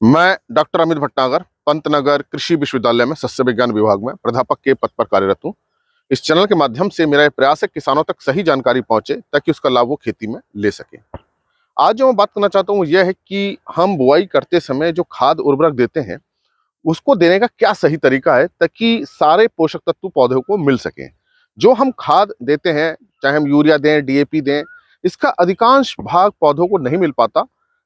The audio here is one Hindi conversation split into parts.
मैं डॉक्टर अमित भटनागर पंतनगर कृषि विश्वविद्यालय में सस्य विज्ञान विभाग में प्राध्यापक के पद पर कार्यरत हूँ। इस चैनल के माध्यम से मेरा ये प्रयास है किसानों तक सही जानकारी पहुंचे ताकि उसका लाभ वो खेती में ले सकें। आज जो मैं बात करना चाहता हूँ वो यह है कि हम बुआई करते समय जो खाद उर्वरक देते हैं उसको देने का क्या सही तरीका है ताकि सारे पोषक तत्व पौधों को मिल सकें। जो हम खाद देते हैं, चाहे हम यूरिया दें, डीएपी दें, इसका अधिकांश भाग पौधों को नहीं मिल पाता,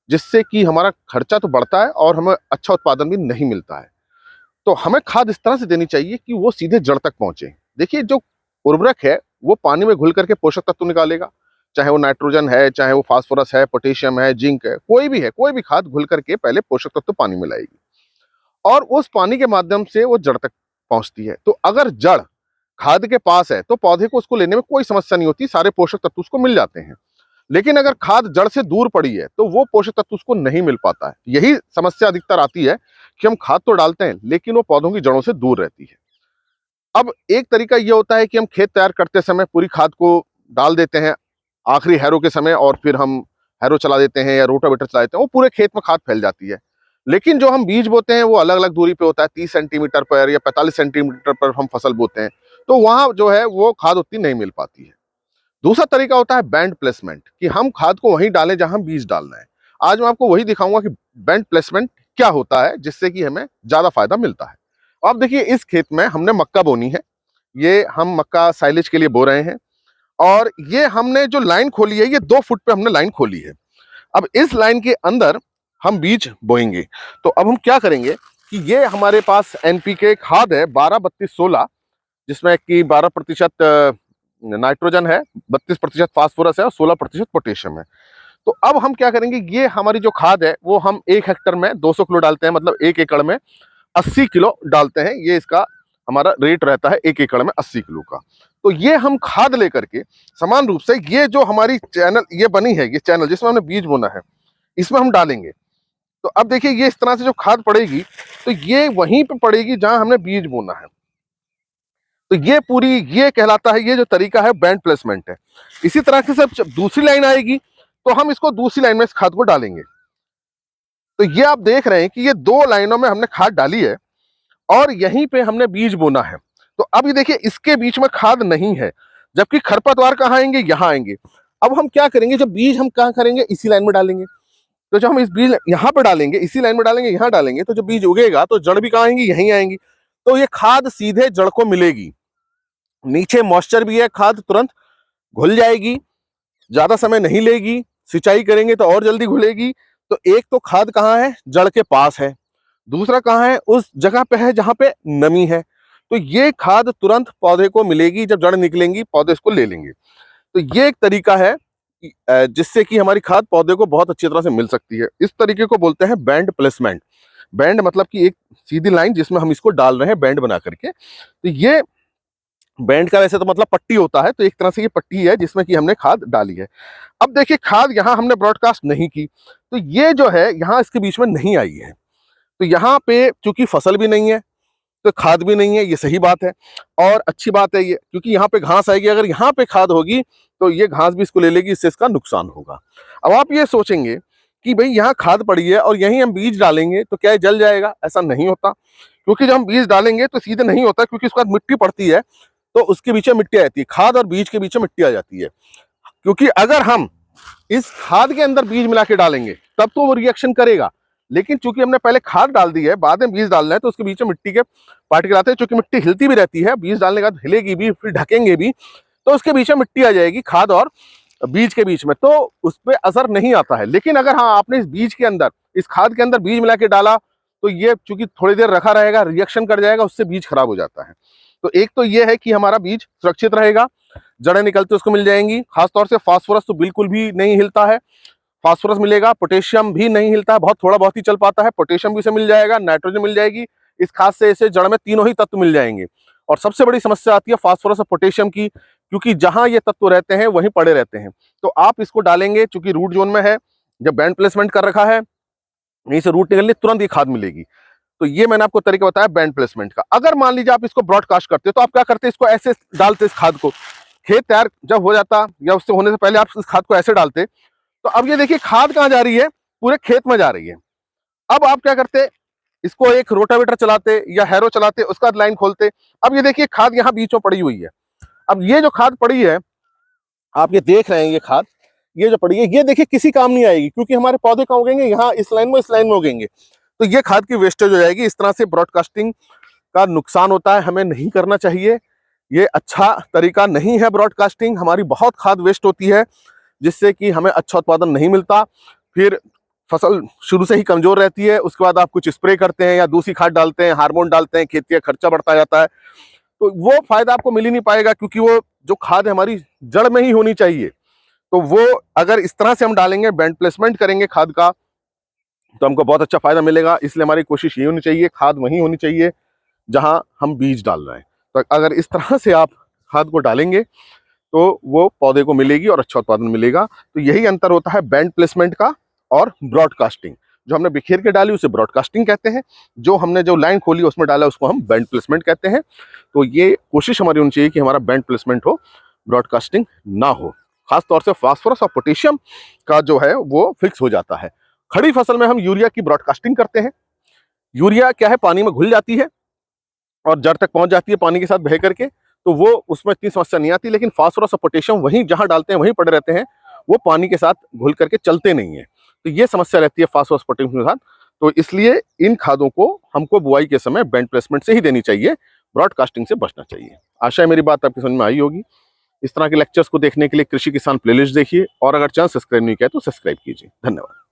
जिससे कि हमारा खर्चा तो बढ़ता है और हमें अच्छा उत्पादन भी नहीं मिलता है। तो हमें खाद इस तरह से देनी चाहिए कि वो सीधे जड़ तक पहुंचे। देखिए, जो उर्वरक है वो पानी में घुल करके पोषक तत्व निकालेगा, चाहे वो नाइट्रोजन है, चाहे वो फास्फोरस है, पोटेशियम है, जिंक है, कोई भी खाद घुल करके पहले पोषक तत्व पानी में लाएगी और उस पानी के माध्यम से वो जड़ तक पहुंचती है। तो अगर जड़ खाद के पास है तो पौधे को उसको लेने में कोई समस्या नहीं होती, सारे पोषक तत्व उसको मिल जाते हैं। लेकिन अगर खाद जड़ से दूर पड़ी है तो वो पोषक तत्व उसको नहीं मिल पाता है। यही समस्या अधिकतर आती है कि हम खाद तो डालते हैं लेकिन वो पौधों की जड़ों से दूर रहती है। अब एक तरीका ये होता है कि हम खेत तैयार करते समय पूरी खाद को डाल देते हैं आखिरी हैरो के समय, और फिर हम हैरो चला देते हैं या रोटावेटर चला देते हैं, वो पूरे खेत में खाद फैल जाती है। लेकिन जो हम बीज बोते हैं वो अलग अलग दूरी पे होता है, 30 सेंटीमीटर पर या 45 सेंटीमीटर पर हम फसल बोते हैं, तो वहां जो है वो खाद उतनी नहीं मिल पाती है। दूसरा तरीका होता है बैंड प्लेसमेंट, कि हम खाद को वहीं डालें जहां बीज डालना है। आज मैं आपको वही दिखाऊंगा कि बैंड प्लेसमेंट क्या होता है, जिससे कि हमें ज्यादा फायदा मिलता है। अब देखिए, इस खेत में हमने मक्का बोनी है। ये हम मक्का साइलेज के लिए बो रहे हैं और ये हमने जो लाइन खोली है ये 2 फुट पे हमने लाइन खोली है। अब इस लाइन के अंदर हम बीज बोएंगे। तो अब हम क्या करेंगे कि ये हमारे पास एनपीके खाद है 12-32-16, जिसमें कि 12% नाइट्रोजन है, 32% फास्फोरस है और 16% पोटेशियम है। तो अब हम क्या करेंगे, ये हमारी जो खाद है वो हम 1 हेक्टर में 200 किलो डालते हैं, मतलब 1 एकड़ में 80 किलो डालते हैं। ये इसका हमारा रेट रहता है 1 एकड़ में 80 किलो का। तो ये हम खाद लेकर के समान रूप से ये जो हमारी चैनल ये बनी है, ये चैनल जिसमें हमने बीज बोना है, इसमें हम डालेंगे। तो अब देखिए, ये इस तरह से जो खाद पड़ेगी तो ये वहीं पे पड़ेगी जहां हमने बीज बोना है। तो ये पूरी ये कहलाता है, ये जो तरीका है बैंड प्लेसमेंट है। इसी तरह से जब दूसरी लाइन आएगी तो हम इसको दूसरी लाइन में इस खाद को डालेंगे। तो ये आप देख रहे हैं कि ये 2 लाइनों में हमने खाद डाली है और यहीं पे हमने बीज बोना है। तो अब ये देखिए, इसके बीच में खाद नहीं है, जबकि खरपतवार कहाँ आएंगे, यहाँ आएंगे। अब हम क्या करेंगे, जब बीज हम कहाँ करेंगे, इसी लाइन में डालेंगे। तो जब हम इस बीज यहाँ पे डालेंगे, इसी लाइन में डालेंगे, यहाँ डालेंगे, तो जब बीज उगेगा तो जड़ भी कहाँ आएंगी, यहीं आएंगी। तो ये खाद सीधे जड़ को मिलेगी। नीचे मॉइस्चर भी है, खाद तुरंत घुल जाएगी, ज्यादा समय नहीं लेगी। सिंचाई करेंगे तो और जल्दी घुलेगी। तो एक तो खाद कहाँ है, जड़ के पास है। दूसरा कहाँ है, उस जगह पे है जहां पे नमी है। तो ये खाद तुरंत पौधे को मिलेगी, जब जड़ निकलेंगी पौधे इसको ले लेंगे। तो ये एक तरीका है जिससे कि हमारी खाद पौधे को बहुत अच्छी तरह से मिल सकती है। इस तरीके को बोलते हैं बैंड प्लेसमेंट। बैंड मतलब कि एक सीधी लाइन जिसमें हम इसको डाल रहे हैं बैंड बना करके। तो ये बैंड का वैसे तो मतलब पट्टी होता है, तो एक तरह से ये पट्टी है जिसमें कि हमने खाद डाली है। अब देखिए, खाद यहाँ हमने ब्रॉडकास्ट नहीं की, तो ये जो है यहाँ इसके बीच में नहीं आई है। तो यहाँ पे चूंकि फसल भी नहीं है तो खाद भी नहीं है, ये सही बात है। और अच्छी बात है ये, क्योंकि यहाँ पे घास आएगी, अगर यहाँ पे खाद होगी तो ये घास भी इसको ले लेगी, इससे इसका नुकसान होगा। अब आप ये सोचेंगे कि भाई यहाँ खाद पड़ी है और यहीं हम बीज डालेंगे तो क्या ये जल जाएगा? ऐसा नहीं होता, क्योंकि जब हम बीज डालेंगे तो सीधे नहीं होता, क्योंकि उसके बाद मिट्टी पड़ती है तो उसके बीच में मिट्टी आ जाती है, खाद और बीज के बीच में मिट्टी आ जाती है। क्योंकि अगर हम इस खाद के अंदर बीज मिला के डालेंगे तब तो वो रिएक्शन करेगा, लेकिन चूंकि हमने पहले खाद डाल दी है, बाद में बीज डालना है, तो उसके बीच में मिट्टी के पार्टिकल आते हैं। चूंकि मिट्टी हिलती भी रहती है, बीज डालने के बाद हिलेगी भी, फिर ढकेंगे भी, तो उसके बीच में मिट्टी आ जाएगी खाद और बीज के बीच में, तो उस पर असर नहीं आता है। लेकिन अगर हाँ आपने इस बीज के अंदर, इस खाद के अंदर बीज मिला के डाला, तो ये चूंकि थोड़ी देर रखा रहेगा, रिएक्शन कर जाएगा, उससे बीज खराब हो जाता है। तो एक तो ये है कि हमारा बीज सुरक्षित रहेगा, जड़ें निकलते उसको मिल जाएंगी। खासतौर से फास्फोरस तो बिल्कुल भी नहीं हिलता है, फास्फोरस मिलेगा। पोटेशियम भी नहीं हिलता है, बहुत थोड़ा बहुत ही चल पाता है, पोटेशियम भी से मिल जाएगा, नाइट्रोजन मिल जाएगी। इस खाद से ऐसे जड़ में तीनों ही तत्व मिल जाएंगे। और सबसे बड़ी समस्या आती है फास्फोरस और पोटेशियम की, क्योंकि जहां ये तत्व रहते हैं वहीं पड़े रहते हैं। तो आप इसको डालेंगे, चूंकि रूट जोन में है, जब बैंड प्लेसमेंट कर रखा है, यहीं से रूट निकलने तुरंत ये खाद मिलेगी। तो ये मैंने आपको तरीका बताया बैंड प्लेसमेंट का। अगर मान लीजिए आप इसको ब्रॉडकास्ट करते हो तो आप क्या करते हैं, इसको ऐसे डालते इस खाद को, खेत तैयार जब हो जाता या उससे होने से पहले आप इस खाद को ऐसे डालते। तो अब ये देखिए, खाद कहां जा रही है, पूरे खेत में जा रही है। अब आप क्या करते, इसको एक रोटावेटर चलाते या हैरो चलाते, उसका लाइन खोलते। अब ये देखिए खाद यहाँ बीच में पड़ी हुई है। अब ये जो खाद पड़ी है, आप ये देख रहे हैं, ये खाद ये जो पड़ी है, ये देखिए किसी काम नहीं आएगी, क्योंकि हमारे पौधे कहाँ उगेंगे, यहाँ इस लाइन में उगेंगे। तो ये खाद की वेस्टेज हो जाएगी। इस तरह से ब्रॉडकास्टिंग का नुकसान होता है, हमें नहीं करना चाहिए। ये अच्छा तरीका नहीं है ब्रॉडकास्टिंग। हमारी बहुत खाद वेस्ट होती है, जिससे कि हमें अच्छा उत्पादन नहीं मिलता। फिर फसल शुरू से ही कमजोर रहती है, उसके बाद आप कुछ स्प्रे करते हैं या दूसरी खाद डालते हैं, हार्मोन डालते हैं, खेती का खर्चा बढ़ता जाता है, तो वो फायदा आपको मिल ही नहीं पाएगा, क्योंकि वो जो खाद है हमारी जड़ में ही होनी चाहिए। तो वो अगर इस तरह से हम डालेंगे, बैंड प्लेसमेंट करेंगे खाद का, तो हमको बहुत अच्छा फायदा मिलेगा। इसलिए हमारी कोशिश ये होनी चाहिए, खाद वहीं होनी चाहिए जहां हम बीज डाल रहे हैं। तो अगर इस तरह से आप खाद को डालेंगे तो वो पौधे को मिलेगी और अच्छा उत्पादन मिलेगा। तो यही अंतर होता है बैंड प्लेसमेंट का और ब्रॉडकास्टिंग। जो हमने बिखेर के डाली उसे ब्रॉडकास्टिंग कहते हैं, जो हमने जो लाइन खोली उसमें डाला उसको हम बैंड प्लेसमेंट कहते हैं। तो ये कोशिश हमारी होनी चाहिए कि हमारा बैंड प्लेसमेंट हो, ब्रॉडकास्टिंग ना हो। खासतौर से फास्फोरस और पोटेशियम का जो है वो फिक्स हो जाता है। खड़ी फसल में हम यूरिया की ब्रॉडकास्टिंग करते हैं। यूरिया क्या है, पानी में घुल जाती है और जड़ तक पहुंच जाती है पानी के साथ बह करके, तो वो उसमें इतनी समस्या नहीं आती। लेकिन फास्फोरस और पोटेशियम वहीं जहां डालते हैं वहीं पड़े रहते हैं, वो पानी के साथ घुल करके चलते नहीं है। तो ये समस्या रहती है फास्फोरस पोटेशियम के साथ। तो इसलिए इन खादों को हमको बुआई के समय बैंड प्लेसमेंट से ही देनी चाहिए, ब्रॉडकास्टिंग से बचना चाहिए। आशा है मेरी बात आपकी समझ में आई होगी। इस तरह के लेक्चर्स को देखने के लिए कृषि किसान प्लेलिस्ट देखिए, और अगर चैनल सब्सक्राइब नहीं किया तो सब्सक्राइब कीजिए। धन्यवाद।